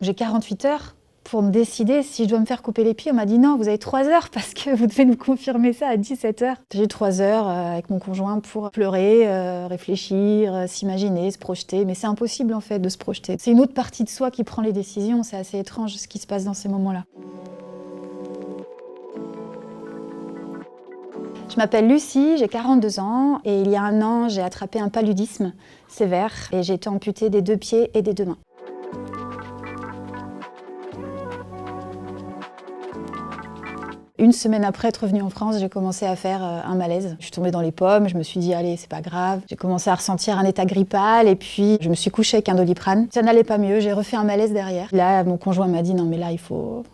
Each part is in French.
J'ai 48 heures pour me décider si je dois me faire couper les pieds. On m'a dit non, vous avez 3 heures parce que vous devez nous confirmer ça à 17 heures. J'ai eu 3 heures avec mon conjoint pour pleurer, réfléchir, s'imaginer, se projeter. Mais c'est impossible en fait de se projeter. C'est une autre partie de soi qui prend les décisions. C'est assez étrange ce qui se passe dans ces moments-là. Je m'appelle Lucie, j'ai 42 ans et il y a 1 an, j'ai attrapé un paludisme sévère et j'ai été amputée des 2 pieds et des 2 mains. Une semaine après être revenue en France, j'ai commencé à faire un malaise. Je suis tombée dans les pommes, je me suis dit allez, c'est pas grave. J'ai commencé à ressentir un état grippal et puis je me suis couchée avec un Doliprane. Ça n'allait pas mieux, j'ai refait un malaise derrière. Là, mon conjoint m'a dit non mais là il faut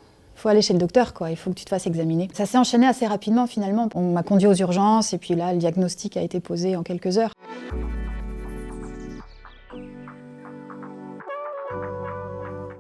aller chez le docteur, quoi. Il faut que tu te fasses examiner. Ça s'est enchaîné assez rapidement finalement. On m'a conduit aux urgences et puis là, le diagnostic a été posé en quelques heures.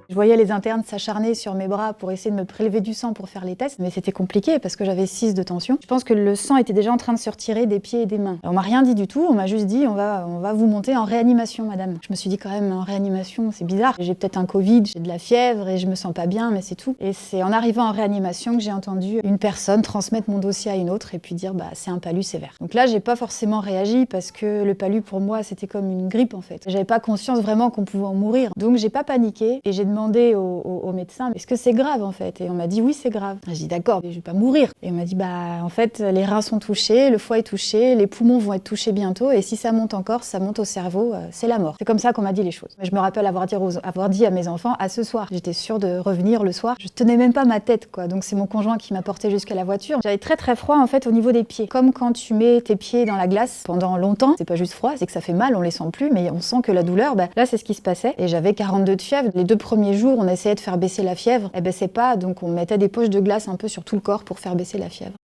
Je voyais les internes s'acharner sur mes bras pour essayer de me prélever du sang pour faire les tests, mais c'était compliqué parce que j'avais 6 de tension. Je pense que le sang était déjà en train de se retirer des pieds et des mains. On m'a rien dit du tout, on m'a juste dit on va vous monter en réanimation, madame. Je me suis dit quand même en réanimation, c'est bizarre. J'ai peut-être un Covid, j'ai de la fièvre et je me sens pas bien, mais c'est tout. Et c'est en arrivant en réanimation que j'ai entendu une personne transmettre mon dossier à une autre et puis dire bah c'est un palu sévère. Donc là, j'ai pas forcément réagi parce que le palu pour moi c'était comme une grippe en fait. J'avais pas conscience vraiment qu'on pouvait en mourir. Donc j'ai pas paniqué et j'ai demandé au médecin est-ce que c'est grave en fait, et on m'a dit oui c'est grave. J'ai dit d'accord, mais je vais pas mourir. Et on m'a dit bah en fait les reins sont touchés, le foie est touché, les poumons vont être touchés bientôt et si ça monte encore, ça monte au cerveau, c'est la mort. C'est comme ça qu'on m'a dit les choses. Mais je me rappelle avoir dit à mes enfants à ce soir. J'étais sûre de revenir le soir. Je tenais même pas ma tête quoi. Donc c'est mon conjoint qui m'a portée jusqu'à la voiture. J'avais très très froid en fait au niveau des pieds. Comme quand tu mets tes pieds dans la glace pendant longtemps, c'est pas juste froid, c'est que ça fait mal, on les sent plus, mais on sent que la douleur, là c'est ce qui se passait. Et j'avais 42 de fièvre. Les 2 premiers jours, on essayait de faire baisser la fièvre. Elle baissait pas, donc on mettait des poches de glace un peu sur tout le corps pour faire baisser la fièvre.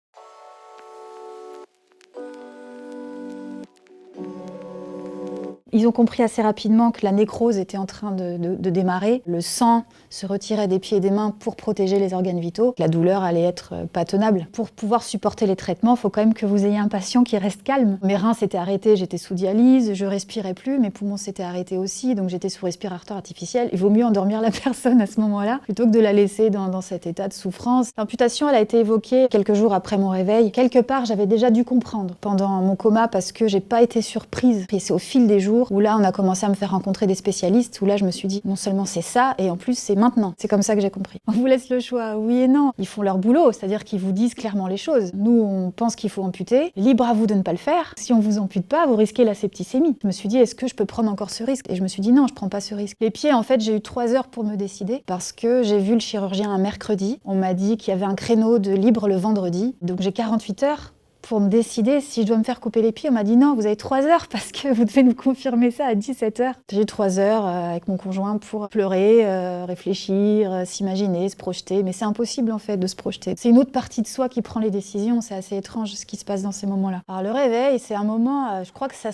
Ils ont compris assez rapidement que la nécrose était en train de démarrer. Le sang se retirait des pieds et des mains pour protéger les organes vitaux. La douleur allait être pas tenable. Pour pouvoir supporter les traitements, il faut quand même que vous ayez un patient qui reste calme. Mes reins s'étaient arrêtés, j'étais sous dialyse, je respirais plus, mes poumons s'étaient arrêtés aussi, donc j'étais sous respirateur artificiel. Il vaut mieux endormir la personne à ce moment-là, plutôt que de la laisser dans cet état de souffrance. L'amputation, elle a été évoquée quelques jours après mon réveil. Quelque part, j'avais déjà dû comprendre pendant mon coma parce que j'ai pas été surprise. Et c'est au fil des jours où là, on a commencé à me faire rencontrer des spécialistes, où là, je me suis dit, non seulement c'est ça, et en plus, c'est maintenant. C'est comme ça que j'ai compris. On vous laisse le choix, oui et non. Ils font leur boulot, c'est-à-dire qu'ils vous disent clairement les choses. Nous, on pense qu'il faut amputer. Libre à vous de ne pas le faire. Si on vous ampute pas, vous risquez la septicémie. Je me suis dit, est-ce que je peux prendre encore ce risque? Et je me suis dit, non, je prends pas ce risque. Les pieds, en fait, j'ai eu 3 heures pour me décider, parce que j'ai vu le chirurgien un mercredi. On m'a dit qu'il y avait un créneau de libre le vendredi. Donc j'ai 48 heures pour me décider si je dois me faire couper les pieds. On m'a dit non, vous avez 3 heures parce que vous devez nous confirmer ça à 17 heures. J'ai eu 3 heures avec mon conjoint pour pleurer, réfléchir, s'imaginer, se projeter. Mais c'est impossible en fait de se projeter. C'est une autre partie de soi qui prend les décisions. C'est assez étrange ce qui se passe dans ces moments-là. Alors le réveil, c'est un moment, je crois que ça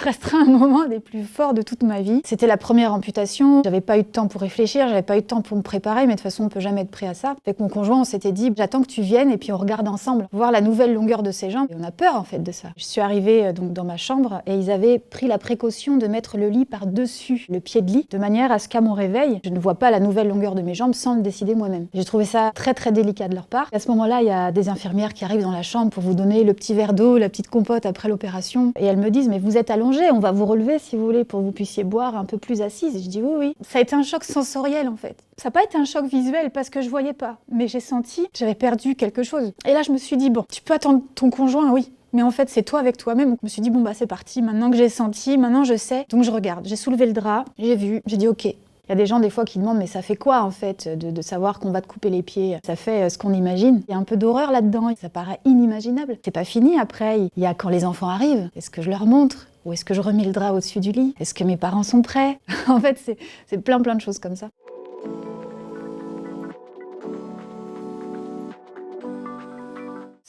restera un moment des plus forts de toute ma vie. C'était la première amputation. J'avais pas eu de temps pour réfléchir, j'avais pas eu de temps pour me préparer, mais de toute façon on peut jamais être prêt à ça. Avec mon conjoint, on s'était dit j'attends que tu viennes et puis on regarde ensemble, voir la nouvelle longueur de ses jambes. Et on a peur en fait de ça. Je suis arrivée donc dans ma chambre et ils avaient pris la précaution de mettre le lit par-dessus le pied de lit, de manière à ce qu'à mon réveil, je ne vois pas la nouvelle longueur de mes jambes sans le décider moi-même. J'ai trouvé ça très très délicat de leur part. À ce moment-là, il y a des infirmières qui arrivent dans la chambre pour vous donner le petit verre d'eau, la petite compote après l'opération. Et elles me disent mais vous êtes allongée, on va vous relever si vous voulez pour que vous puissiez boire un peu plus assise. Et je dis oui oui. Ça a été un choc sensoriel en fait. Ça n'a pas été un choc visuel parce que je voyais pas, mais j'ai senti que j'avais perdu quelque chose. Et là je me suis dit bon, tu peux attendre ton conjoint, oui. Mais en fait, c'est toi avec toi-même. Donc, je me suis dit, bon, bah, c'est parti. Maintenant que j'ai senti, maintenant je sais. Donc, je regarde. J'ai soulevé le drap, j'ai vu, j'ai dit, ok. Il y a des gens, des fois, qui demandent, mais ça fait quoi, en fait, de savoir qu'on va te couper les pieds? Ça fait ce qu'on imagine. Il y a un peu d'horreur là-dedans. Ça paraît inimaginable. C'est pas fini après. Il y a quand les enfants arrivent. Est-ce que je leur montre? Ou est-ce que je remets le drap au-dessus du lit? Est-ce que mes parents sont prêts? En fait, c'est plein de choses comme ça.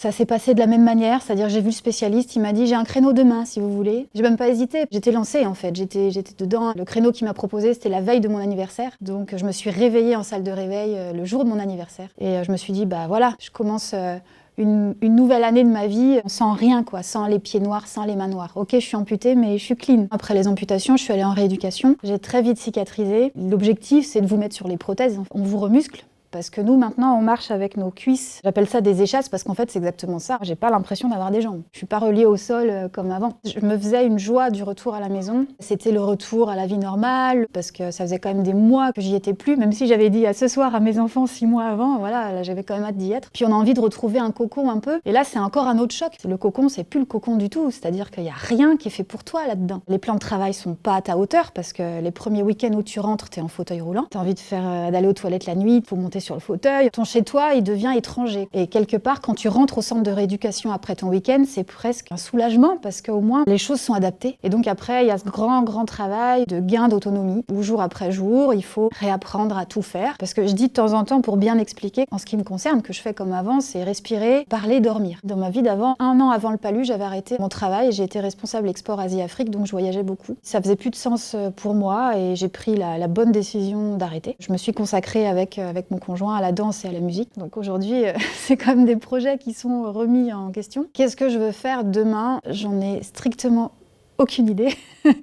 Ça s'est passé de la même manière, c'est-à-dire j'ai vu le spécialiste, il m'a dit j'ai un créneau demain si vous voulez. J'ai même pas hésité, j'étais lancée en fait, j'étais dedans. Le créneau qu'il m'a proposé c'était la veille de mon anniversaire, donc je me suis réveillée en salle de réveil le jour de mon anniversaire. Et je me suis dit bah voilà, je commence une nouvelle année de ma vie sans rien quoi, sans les pieds noirs, sans les mains noires. Ok, je suis amputée mais je suis clean. Après les amputations, je suis allée en rééducation, j'ai très vite cicatrisé. L'objectif c'est de vous mettre sur les prothèses, on vous remuscle. Parce que nous, maintenant, on marche avec nos cuisses. J'appelle ça des échasses parce qu'en fait, c'est exactement ça. J'ai pas l'impression d'avoir des jambes. Je suis pas reliée au sol comme avant. Je me faisais une joie du retour à la maison. C'était le retour à la vie normale parce que ça faisait quand même des mois que j'y étais plus. Même si j'avais dit à ce soir à mes enfants 6 mois avant, voilà, là, j'avais quand même hâte d'y être. Puis on a envie de retrouver un cocon un peu. Et là, c'est encore un autre choc. Le cocon, c'est plus le cocon du tout. C'est-à-dire qu'il y a rien qui est fait pour toi là-dedans. Les plans de travail sont pas à ta hauteur parce que les premiers week-ends où tu rentres, t'es en fauteuil roulant. T'as envie d'aller aux toilettes la nuit, faut monter sur le fauteuil. Ton chez-toi, il devient étranger. Et quelque part, quand tu rentres au centre de rééducation après ton week-end, c'est presque un soulagement parce qu'au moins, les choses sont adaptées. Et donc après, il y a ce grand travail de gain d'autonomie où jour après jour, il faut réapprendre à tout faire. Parce que je dis de temps en temps, pour bien expliquer, en ce qui me concerne, que je fais comme avant, c'est respirer, parler, dormir. Dans ma vie d'avant, 1 an avant le PALU, j'avais arrêté mon travail. J'ai été responsable export Asie-Afrique, donc je voyageais beaucoup. Ça faisait plus de sens pour moi et j'ai pris la bonne décision d'arrêter. Je me suis consacrée avec mon conjoint à la danse et à la musique. Donc aujourd'hui, c'est quand même des projets qui sont remis en question. Qu'est-ce que je veux faire demain? J'en ai strictement aucune idée.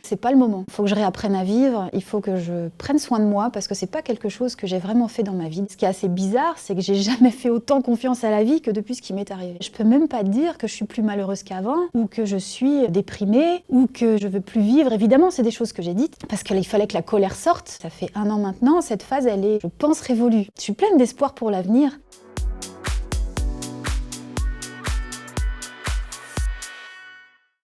C'est pas le moment. Il faut que je réapprenne à vivre, il faut que je prenne soin de moi parce que c'est pas quelque chose que j'ai vraiment fait dans ma vie. Ce qui est assez bizarre, c'est que j'ai jamais fait autant confiance à la vie que depuis ce qui m'est arrivé. Je peux même pas dire que je suis plus malheureuse qu'avant ou que je suis déprimée ou que je veux plus vivre. Évidemment, c'est des choses que j'ai dites parce qu'il fallait que la colère sorte. Ça fait 1 an maintenant, cette phase, elle est, je pense, révolue. Je suis pleine d'espoir pour l'avenir.